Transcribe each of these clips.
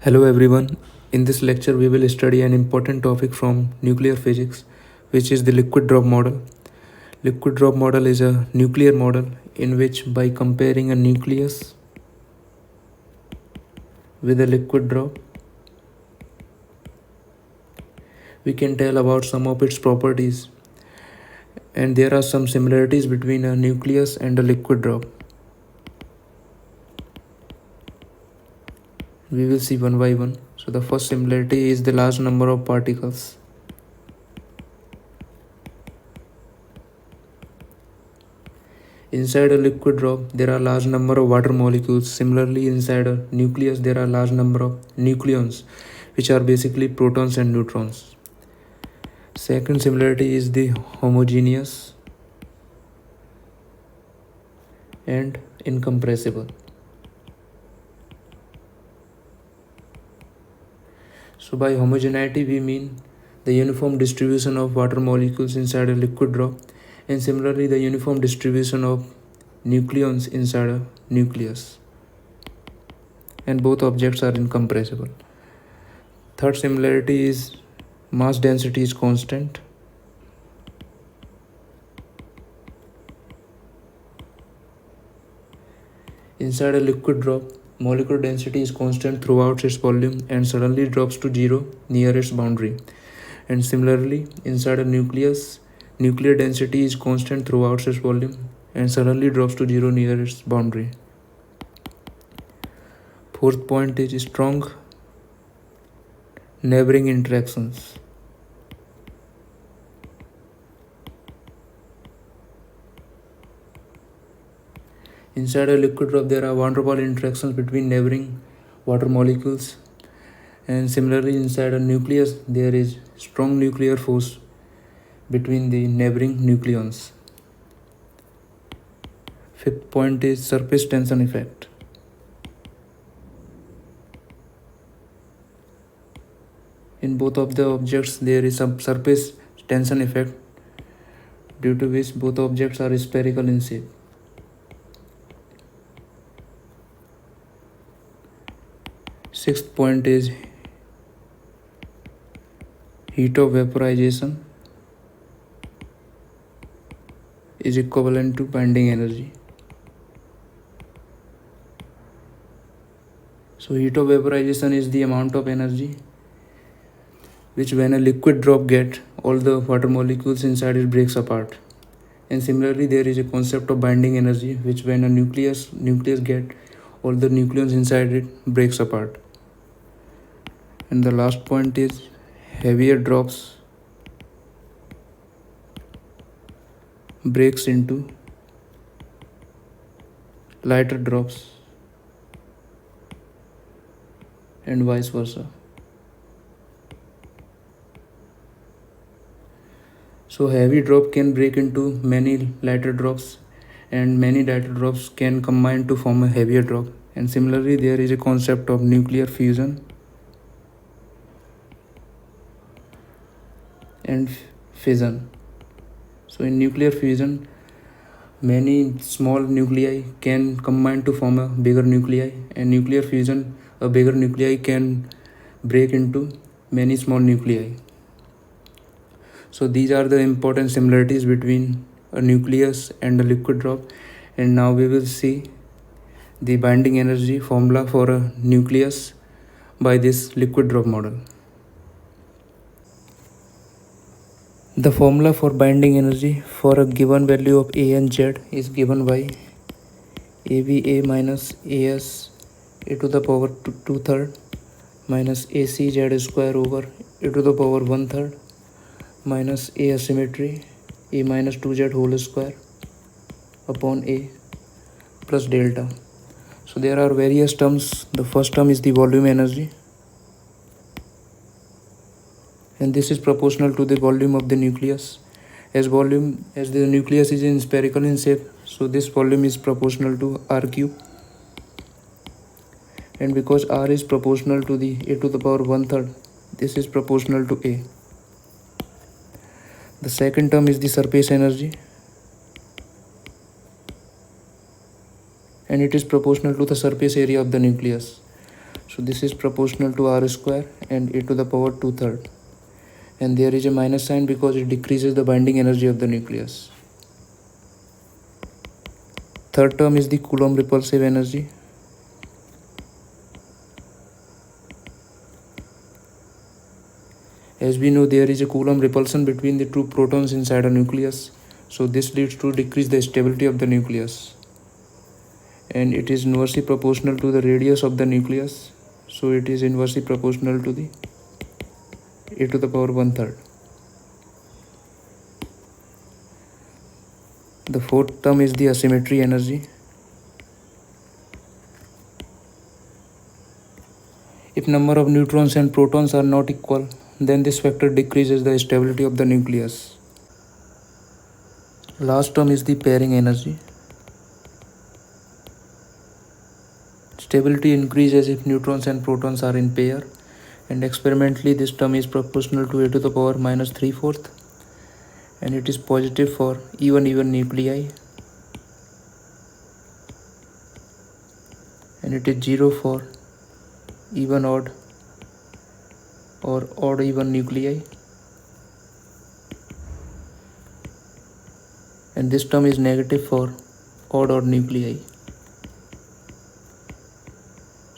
Hello everyone. In this lecture, we will study an important topic from nuclear physics, which is the liquid drop model. Liquid drop model is a nuclear model in which, by comparing a nucleus with a liquid drop, we can tell about some of its properties. And there are some similarities between a nucleus and a liquid drop. We will see one by one. So, the first similarity is the large number of particles. Inside a liquid drop, there are large number of water molecules. Similarly, inside a nucleus, there are large number of nucleons, which are basically protons and neutrons. Second similarity is the homogeneous and incompressible. So by homogeneity, we mean the uniform distribution of water molecules inside a liquid drop, and similarly the uniform distribution of nucleons inside a nucleus, and both objects are incompressible. Third similarity is mass density is constant. Inside a liquid drop, molecular density is constant throughout its volume and suddenly drops to zero near its boundary. And similarly, inside a nucleus, nuclear density is constant throughout its volume and suddenly drops to zero near its boundary. Fourth point is strong neighboring interactions. Inside a liquid drop, there are van der Waals interactions between neighboring water molecules, and similarly inside a nucleus, there is strong nuclear force between the neighboring nucleons. Fifth point is surface tension effect. In both of the objects, there is some surface tension effect due to which both objects are spherical in shape. Sixth point is heat of vaporization is equivalent to binding energy. So heat of vaporization is the amount of energy which, when a liquid drop gets, all the water molecules inside it breaks apart. And similarly, there is a concept of binding energy which, when a nucleus get, all the nucleons inside it breaks apart. And the last point is heavier drops breaks into lighter drops and vice versa. So heavy drop can break into many lighter drops, and many lighter drops can combine to form a heavier drop. And similarly, there is a concept of nuclear fusion and fission. So in nuclear fusion, many small nuclei can combine to form a bigger nuclei, and nuclear fusion, a bigger nuclei can break into many small nuclei. So these are the important similarities between a nucleus and a liquid drop. And now we will see the binding energy formula for a nucleus by this liquid drop model. The formula for binding energy for a given value of A and Z is given by AVA minus AS e to the power 2/3 minus ACZ square over e to the power 1/3 minus A asymmetry A minus 2Z whole square upon A plus delta. So there are various terms. The first term is the volume energy, and this is proportional to the volume of the nucleus. As the nucleus is in spherical in shape, so this volume is proportional to R cube, and because R is proportional to the A to the power 1/3, this is proportional to A. The second term is the surface energy, and it is proportional to the surface area of the nucleus. So this is proportional to r square and a to the power 2/3. And there is a minus sign because it decreases the binding energy of the nucleus. Third term is the Coulomb repulsive energy. As we know, there is a Coulomb repulsion between the two protons inside a nucleus. So this leads to decrease the stability of the nucleus. And it is inversely proportional to the radius of the nucleus. So it is inversely proportional to the a to the power 1/3. The fourth term is the asymmetry energy. If number of neutrons and protons are not equal, then this factor decreases the stability of the nucleus. Last term is the pairing energy. Stability increases if neutrons and protons are in pair, and experimentally this term is proportional to a to the power minus 3/4, and it is positive for even nuclei, and it is 0 for even odd or odd even nuclei, and this term is negative for odd nuclei.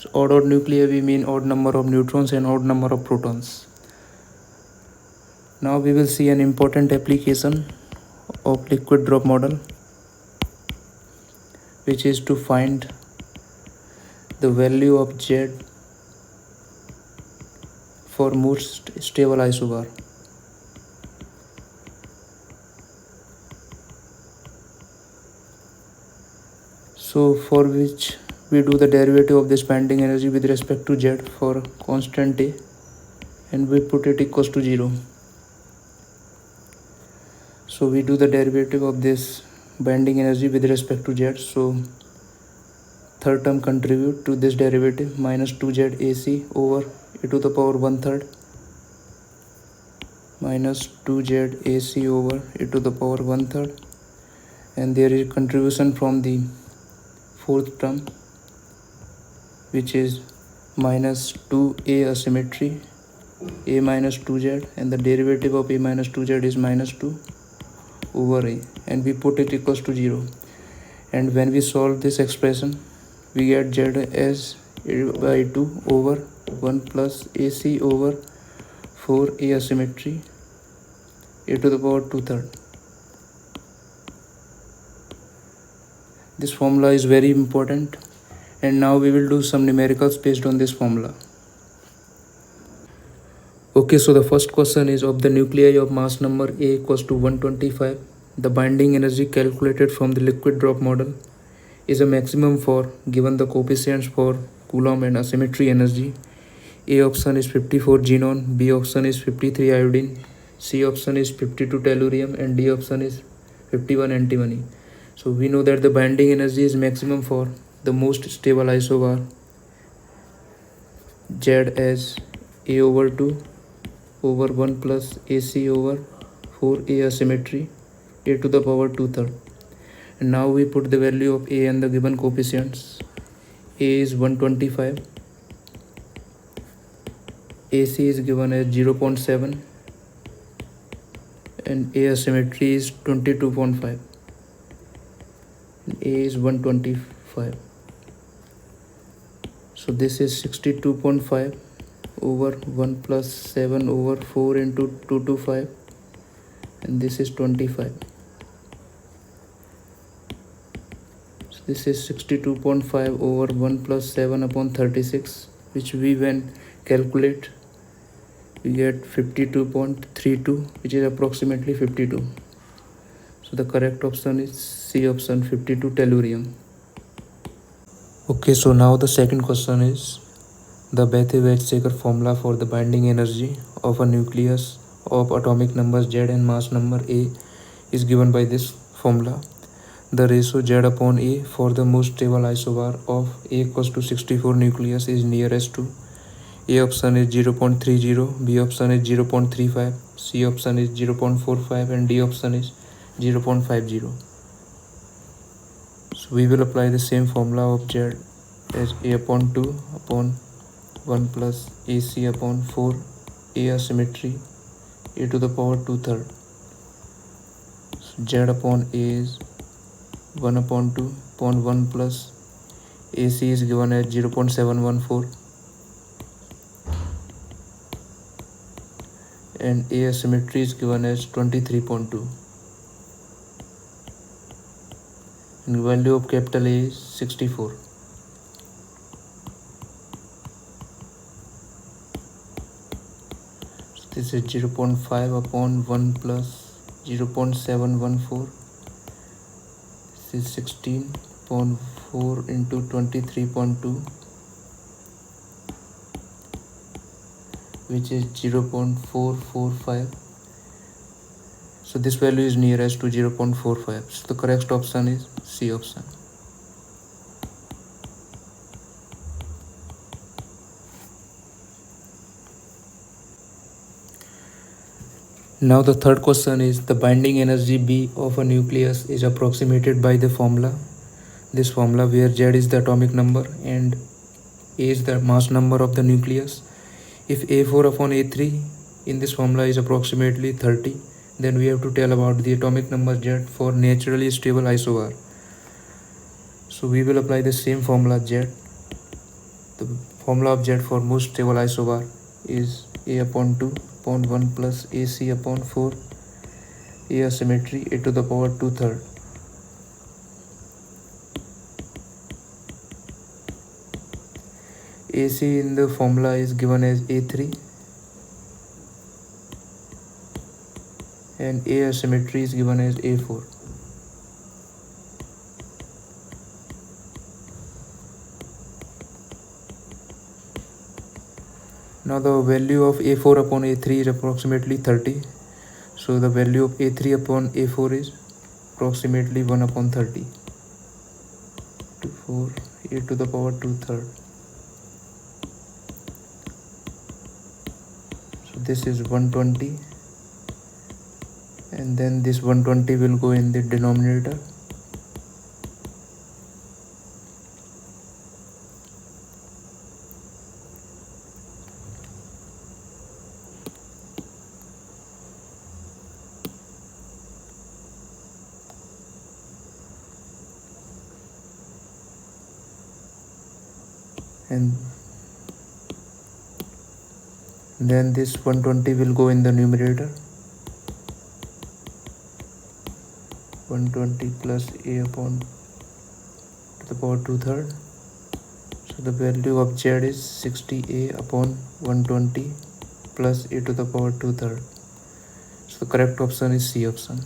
So odd nuclei, we mean odd number of neutrons and odd number of protons. Now we will see an important application of liquid drop model, which is to find the value of Z for most stable isobar. So for which we do the derivative of this binding energy with respect to Z for constant A, and we put it equals to 0. So we do the derivative of this binding energy with respect to Z. So third term contribute to this derivative, minus 2Z AC over e to the power 1/3 minus 2Z AC over e to the power 1/3, and there is contribution from the fourth term, which is minus 2A asymmetry, A minus 2Z, and the derivative of A minus 2Z is minus 2 over A, and we put it equals to 0. And when we solve this expression, we get Z as A by 2 over 1 plus AC over 4A asymmetry, A to the power 2/3. This formula is very important, and now we will do some numericals based on this formula. Okay, so the first question is, of the nuclei of mass number A equals to 125, the binding energy calculated from the liquid drop model is a maximum for given the coefficients for Coulomb and asymmetry energy. A option is 54 xenon, B option is 53 iodine, C option is 52 tellurium, and D option is 51 antimony. So we know that the binding energy is maximum for the most stable isobar Z as A over 2 over 1 plus AC over 4A asymmetry, A to the power 2/3. And now we put the value of A and the given coefficients. A is 125, AC is given as 0.7, and A asymmetry is 22.5, and A is 125. So this is 62.5 over 1 plus 7 over 4 into 225, and this is 25. So this is 62.5 over 1 plus 7 upon 36, which we when calculate we get 52.32, which is approximately 52. So the correct option is C option, 52 tellurium. Okay, so now the second question is the Bethe-Weizsäcker formula for the binding energy of a nucleus of atomic numbers Z and mass number A is given by this formula. The ratio Z upon A for the most stable isobar of A equals to 64 nucleus is nearest to A option is 0.30, B option is 0.35, C option is 0.45, and D option is 0.50. So we will apply the same formula of Z as A upon 2 upon 1 plus AC upon 4 A symmetry A to the power 2/3. So Z upon A is 1 upon 2 upon 1 plus AC is given as 0.714 and A symmetry is given as 23.2 and value of capital A is 64. So this is 0.5 upon 1 plus 0.714. This is 16.4 into 23.2, which is 0.445. So this value is nearest to 0.45. So the correct option is C option. Now the third question is the binding energy B of a nucleus is approximated by the formula. This formula where Z is the atomic number and A is the mass number of the nucleus. If A4 upon A3 in this formula is approximately 30, then we have to tell about the atomic number Z for naturally stable isobar. So we will apply the same formula Z. The formula of Z for most stable isobar is A upon 2 upon 1 plus AC upon 4 A symmetry A to the power 2/3. AC in the formula is given as A3 and A symmetry is given as A4. Now the value of A4 upon A3 is approximately 30. So the value of A3 upon A4 is approximately 1 upon 30 to 4 A to the power 2/3. So this is 120 and then this 120 will go in the denominator. And then this 120 will go in the numerator. 120 plus A upon to the power 2/3. So the value of Z is 60A upon 120 plus A to the power 2/3. So the correct option is C option.